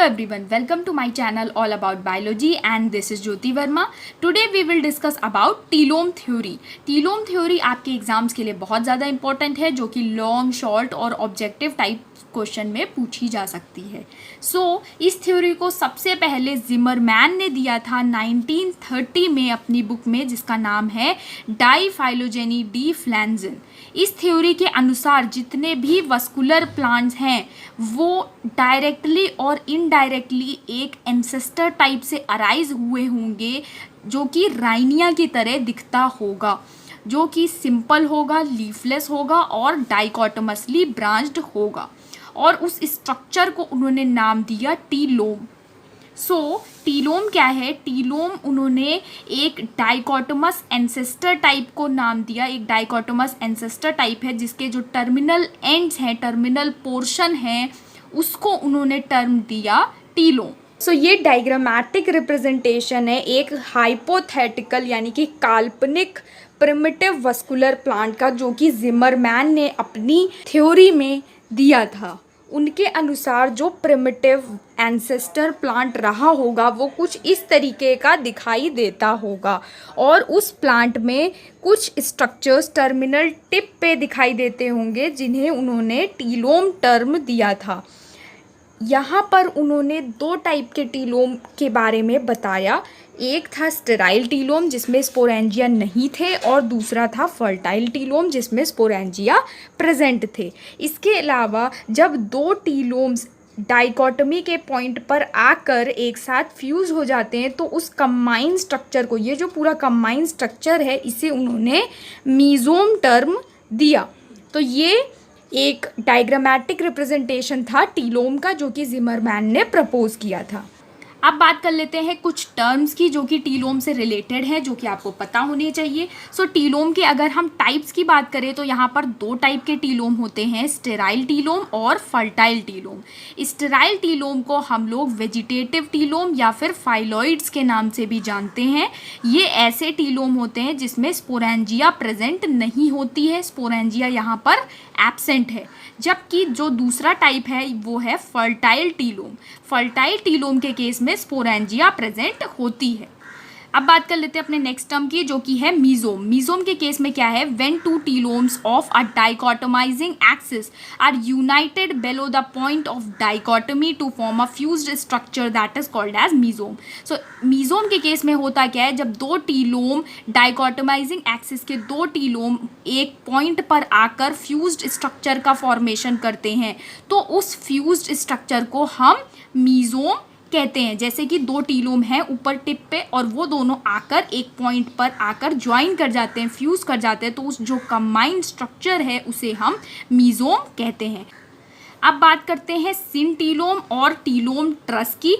everyone, welcome to my channel all about biology and this is Jyoti Verma. Today we will discuss about telome theory. Telome theory आपके exams के लिए बहुत ज़्यादा important है जो कि लॉन्ग शॉर्ट और ऑब्जेक्टिव टाइप क्वेश्चन में पूछी जा सकती है. इस थ्योरी को सबसे पहले जिमरमैन ने दिया था 1930 में अपनी बुक में जिसका नाम है डाइफाइलोजेनी डी फ्लैंजन. इस थ्योरी के अनुसार जितने भी वस्कुलर प्लांट्स हैं वो डायरेक्टली और इनडायरेक्टली एक एंसेस्टर टाइप से अराइज हुए होंगे जो कि राइनिया की तरह दिखता होगा, जो कि सिंपल होगा, लीफलेस होगा और डाइकोटोमसली ब्रांच्ड होगा और उस स्ट्रक्चर को उन्होंने नाम दिया टीलोम. टीलोम क्या है? टीलोम उन्होंने एक डाइकोटोमस एंसेस्टर टाइप को नाम दिया. एक डाइकोटोमस एंसेस्टर टाइप है जिसके जो टर्मिनल एंड्स हैं, टर्मिनल पोर्शन है, उसको उन्होंने टर्म दिया टीलोम. ये डायग्रामेटिक रिप्रेजेंटेशन है एक हाइपोथेटिकल यानी कि काल्पनिक प्रिमिटिव वस्कुलर प्लांट का जो कि जिमरमैन ने अपनी थ्योरी में दिया था. उनके अनुसार जो प्रिमिटिव एंसेस्टर प्लांट रहा होगा वो कुछ इस तरीके का दिखाई देता होगा और उस प्लांट में कुछ स्ट्रक्चर्स टर्मिनल टिप पे दिखाई देते होंगे जिन्हें उन्होंने टीलोम टर्म दिया था. यहाँ पर उन्होंने दो टाइप के टीलोम के बारे में बताया. एक था स्टेराइल टीलोम जिसमें स्पोरेंजिया नहीं थे और दूसरा था फर्टाइल टीलोम जिसमें स्पोरेंजिया प्रेजेंट थे. इसके अलावा जब दो टीलोम्स डाइकोटमी के पॉइंट पर आकर एक साथ फ्यूज़ हो जाते हैं तो उस कंबाइंड स्ट्रक्चर को, ये जो पूरा कंबाइंड स्ट्रक्चर है, इसे उन्होंने मीजोम टर्म दिया. तो ये एक डायग्रामेटिक रिप्रेजेंटेशन था टीलोम का जो कि जिमरमैन ने प्रपोज किया था. अब बात कर लेते हैं कुछ टर्म्स की जो कि टीलोम से रिलेटेड है, जो कि आपको पता होने चाहिए. टीलोम के अगर हम टाइप्स की बात करें तो यहाँ पर दो टाइप के टीलोम होते हैं, स्टेराइल टीलोम और फर्टाइल टीलोम. स्टेराइल टीलोम को हम लोग वेजिटेटिव टीलोम या फिर फाइलॉइड्स के नाम से भी जानते हैं. ये ऐसे टीलोम होते हैं जिसमें स्पोरेंजिया प्रेजेंट नहीं होती है, स्पोरेंजिया यहाँ पर एब्सेंट है. जबकि जो दूसरा टाइप है वो है फर्टाइल टीलोम. फर्टाइल टीलोम के केस में स्पोरेंजिया प्रेजेंट होती है. अब बात कर लेते हैं अपने नेक्स्ट टर्म की जो कि है मीजोम. मीजोम के केस में क्या है? When two telomes of a dichotomizing axis are united below the point of dichotomy to form a fused structure that is called as mesome. Mesome के केस में होता क्या है? जब दो टीलोम डाइकोटोमाइजिंग एक्सिस के दो टीलोम एक पॉइंट पर आकर फ्यूज्ड स्ट्रक्चर का फॉर्मेशन करते हैं तो उस फ्यूज्ड स्ट्रक्चर को हम मीजोम कहते हैं. जैसे कि दो टीलोम हैं ऊपर टिप पे और वो दोनों आकर एक पॉइंट पर आकर ज्वाइन कर जाते हैं, फ्यूज़ कर जाते हैं, तो उस जो कंबाइंड स्ट्रक्चर है उसे हम मीजोम कहते हैं. अब बात करते हैं सिंटीलोम और टीलोम ट्रस की.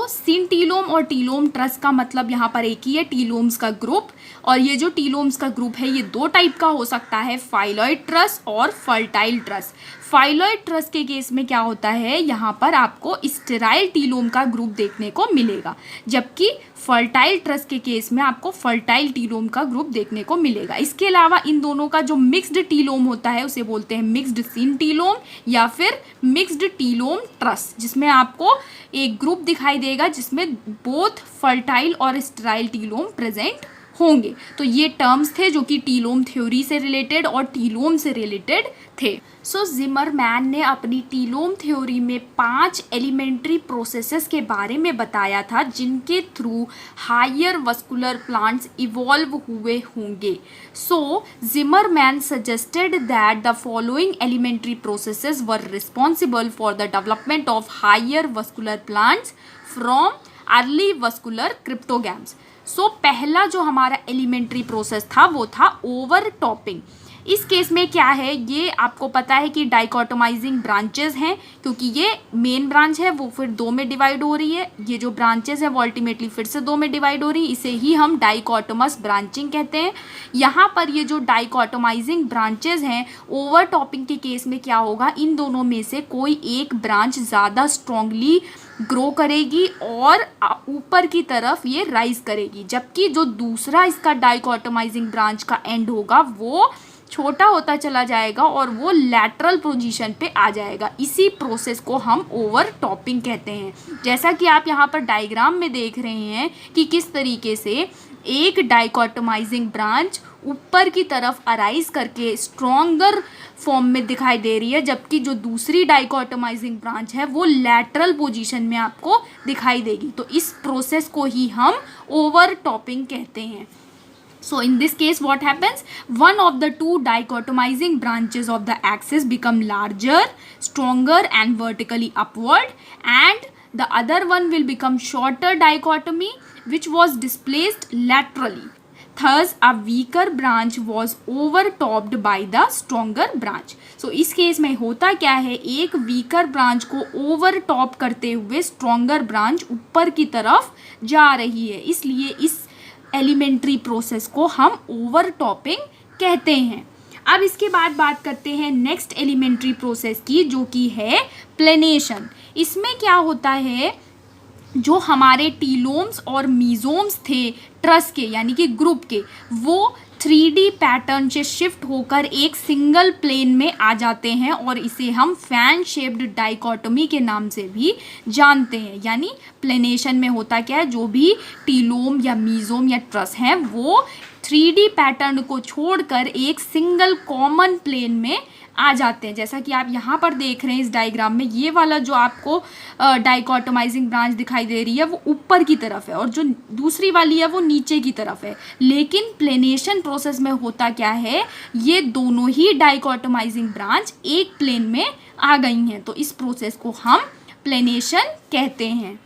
सिंटीलोम और टीलोम ट्रस का मतलब यहाँ पर एक ही है, टीलोम्स का ग्रुप. और ये जो टीलोम्स का ग्रुप है ये दो टाइप का हो सकता है, फाइलॉइड ट्रस और फर्टाइल ट्रस. फाइलॉइड ट्रस के केस में क्या होता है? यहाँ पर आपको स्टेराइल टीलोम का ग्रुप देखने को मिलेगा, जबकि फर्टाइल ट्रस के केस में आपको फर्टाइल टीलोम का ग्रुप देखने को मिलेगा. इसके अलावा इन दोनों का जो मिक्स्ड टीलोम होता है उसे बोलते हैं मिक्स्ड सिंटीलोम या फिर मिक्स्ड टीलोम ट्रस, जिसमें आपको एक ग्रुप दिखाई देगा जिसमें बोथ फर्टाइल और स्टेराइल टीलोम प्रेजेंट होंगे. तो ये टर्म्स थे जो कि टीलोम थ्योरी से रिलेटेड और टीलोम से रिलेटेड थे. जिमरमैन ने अपनी टीलोम थ्योरी में 5 एलिमेंट्री प्रोसेसेस के बारे में बताया था जिनके through higher vascular plants evolve हुए होंगे. Zimmermann suggested that the following elementary processes were responsible for the development of higher vascular plants from early vascular cryptogams. पहला जो हमारा एलिमेंट्री प्रोसेस था वो था ओवरटॉपिंग. इस केस में क्या है? ये आपको पता है कि डाइकोटोमाइजिंग ब्रांचेस हैं, क्योंकि ये मेन ब्रांच है वो फिर दो में डिवाइड हो रही है. ये जो ब्रांचेस है वो अल्टीमेटली फिर से दो में डिवाइड हो रही है, इसे ही हम डाइकोटोमस ब्रांचिंग कहते हैं. यहाँ पर ये जो डाइकोटोमाइजिंग ब्रांचेस हैं, ओवरटॉपिंग के केस में क्या होगा? इन दोनों में से कोई एक ब्रांच ज़्यादा स्ट्रांगली ग्रो करेगी और ऊपर की तरफ ये राइज करेगी, जबकि जो दूसरा इसका डाइकोटोमाइजिंग ब्रांच का एंड होगा वो छोटा होता चला जाएगा और वो लैटरल पोजीशन पे आ जाएगा। इसी प्रोसेस को हम ओवरटॉपिंग कहते हैं। जैसा कि आप यहाँ पर डायग्राम में देख रहे हैं कि किस तरीके से एक डाइकोटोमाइजिंग ब्रांच ऊपर की तरफ अराइज करके स्ट्रॉन्गर फॉर्म में दिखाई दे रही है, जबकि जो दूसरी डाइकोटोमाइजिंग ब्रांच है वो लैटरल पोजीशन में आपको दिखाई देगी। तो इस प्रोसेस को ही हम ओवरटॉपिंग कहते हैं। So in this case what happens? One of the two dichotomizing branches of the axis become larger, stronger and vertically upward, and the other one will become shorter dichotomy which was displaced laterally. Thus a weaker branch was overtopped by the stronger branch. So इस case में होता क्या है, एक weaker branch को overtop करते हुए stronger branch ऊपर की तरफ जा रही है, इसलिए इस एलिमेंट्री प्रोसेस को हम ओवरटॉपिंग कहते हैं। अब इसके बाद बात करते हैं नेक्स्ट एलिमेंट्री प्रोसेस की, जो कि है प्लेनेशन। इसमें क्या होता है, जो हमारे टीलोम्स और मीजोम्स थे ट्रस के यानी कि ग्रुप के, वो 3D पैटर्न से शिफ्ट होकर एक सिंगल प्लेन में आ जाते हैं और इसे हम फैन शेप्ड डाइकोटोमी के नाम से भी जानते हैं। यानी प्लेनेशन में होता क्या है, जो भी टीलोम या मीजोम या ट्रस हैं वो 3D पैटर्न को छोड़कर एक सिंगल कॉमन प्लेन में आ जाते हैं। जैसा कि आप यहाँ पर देख रहे हैं इस डायग्राम में, ये वाला जो आपको डाइकोटोमाइजिंग ब्रांच दिखाई दे रही है वो ऊपर की तरफ है और जो दूसरी वाली है वो नीचे की तरफ है। लेकिन प्लेनेशन प्रोसेस में होता क्या है, ये दोनों ही डाइकोटोमाइजिंग ब्रांच एक प्लेन में आ गई हैं, तो इस प्रोसेस को हम प्लेनेशन कहते हैं।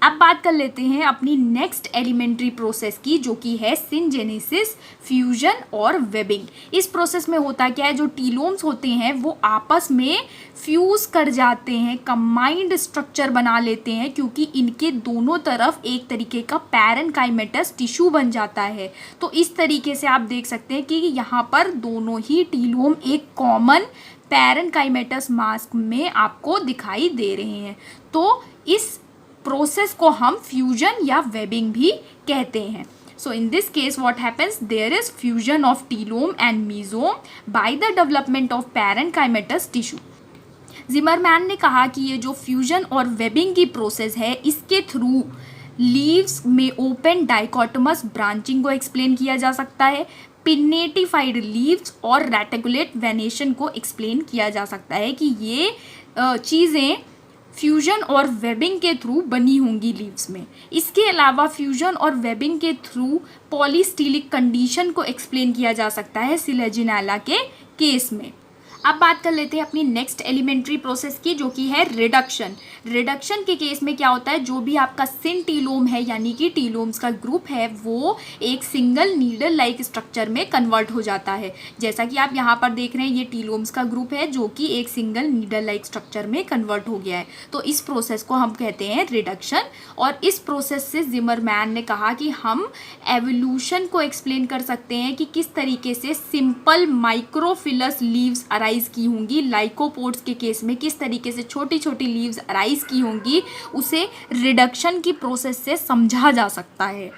अब बात कर लेते हैं अपनी नेक्स्ट एलिमेंट्री प्रोसेस की, जो कि है सिनजेनेसिस, फ्यूजन और वेबिंग। इस प्रोसेस में होता क्या है, जो टीलोम्स होते हैं वो आपस में फ्यूज कर जाते हैं, कंबाइंड स्ट्रक्चर बना लेते हैं, क्योंकि इनके दोनों तरफ एक तरीके का पैरेनकाइमेटस टिश्यू बन जाता है। तो इस तरीके से आप देख सकते हैं कि यहाँ पर दोनों ही टीलोम एक कॉमन पैरेनकाइमेटस मास्क में आपको दिखाई दे रहे हैं। तो इस प्रोसेस को हम फ्यूजन या वेबिंग भी कहते हैं। So in this case what happens, there is fusion of telome and mesome by the development of parenchymatous tissue. Zimmermann ने कहा कि ये जो फ्यूजन और वेबिंग की प्रोसेस है, इसके थ्रू लीव्स में ओपन डाइकोटोमस ब्रांचिंग को एक्सप्लेन किया जा सकता है, पिन्नेटिफाइड लीव्स और रेटिकुलेट वेनेशन को एक्सप्लेन किया जा सकता है कि ये चीज़ें फ्यूजन और वेबिंग के थ्रू बनी होंगी लीव्स में। इसके अलावा फ्यूजन और वेबिंग के थ्रू पॉलीस्टिलिक कंडीशन को एक्सप्लेन किया जा सकता है सिलेजिनेला के केस में। अब बात कर लेते हैं अपनी नेक्स्ट एलिमेंट्री प्रोसेस की, जो कि है रिडक्शन। रिडक्शन के केस में क्या होता है, जो भी आपका सिन टीलोम है यानी कि टीलोम्स का ग्रुप है वो एक सिंगल नीडल लाइक स्ट्रक्चर में कन्वर्ट हो जाता है। जैसा कि आप यहाँ पर देख रहे हैं, ये टीलोम्स का ग्रुप है जो कि एक सिंगल नीडल लाइक स्ट्रक्चर में कन्वर्ट हो गया है। तो इस प्रोसेस को हम कहते हैं रिडक्शन। और इस प्रोसेस से जिमरमैन ने कहा कि हम एवोल्यूशन को एक्सप्लेन कर सकते हैं कि किस तरीके से सिंपल माइक्रोफिलस लीव्स अराइज की होंगी, लाइकोपोड्स के केस में किस तरीके से छोटी छोटी लीव्स अराइज की होंगी, उसे रिडक्शन की प्रोसेस से समझा जा सकता है।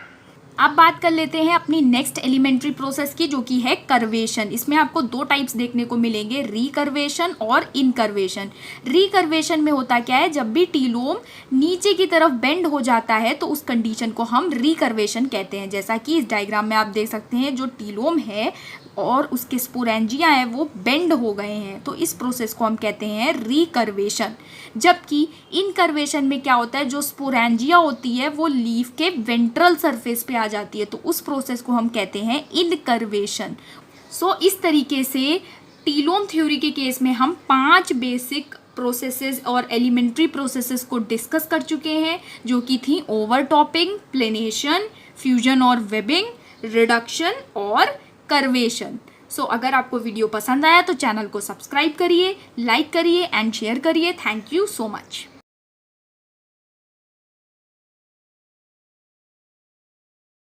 अब बात कर लेते हैं अपनी नेक्स्ट एलिमेंट्री प्रोसेस की, जो कि है कर्वेशन। इसमें आपको दो टाइप्स देखने को मिलेंगे, रिकर्वेशन और इनकर्वेशन। रिकर्वेशन में होता क्या है, जब भी टीलोम नीचे की तरफ बेंड हो जाता है तो उस कंडीशन को हम रिकर्वेशन कहते हैं। जैसा कि इस डायग्राम में आप देख सकते हैं, जो टीलोम है और उसके स्पोरेंजिया हैं वो बेंड हो गए हैं, तो इस प्रोसेस को हम कहते हैं रिकर्वेशन। जबकि इनकर्वेशन में क्या होता है, जो स्पोरेंजिया होती है वो लीफ के वेंट्रल सरफेस पे आ जाती है, तो उस प्रोसेस को हम कहते हैं इनकर्वेशन। सो इस तरीके से टीलोम थ्योरी के केस में हम 5 बेसिक प्रोसेसेस और एलिमेंट्री प्रोसेसेस को डिस्कस कर चुके हैं, जो कि थी ओवरटॉपिंग, प्लेनेशन, फ्यूजन और वेबिंग, रिडक्शन और कर्वेशन। सो अगर आपको वीडियो पसंद आया तो चैनल को सब्सक्राइब करिए, लाइक करिए एंड शेयर करिए। Thank you so much.